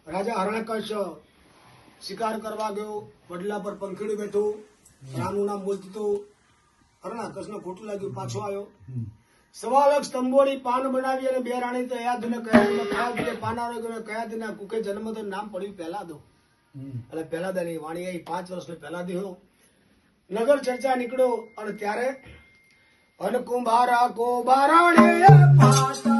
રાજા હરણકશ શિકાર કરવા ગયો, વડલા પર પંખીડું બેઠું, રાનું નામ બોલતું હતું. હરણાકશને ખોટું લાગ્યું, પાછો આવ્યો. સવા લાખ સ્તંભોની પાન બનાવી અને બે રાણી તો યાદને કયા પાના કયા દિના કુકે જન્મ તો નામ પડ્યું પહેલા દો. એટલે પહેલા દાની વાણી આવી 5 વર્ષનો પહેલા દી નગર ચર્ચા નીકળ્યો અને ત્યારે અન કુંભારા કો બારાણે પાટા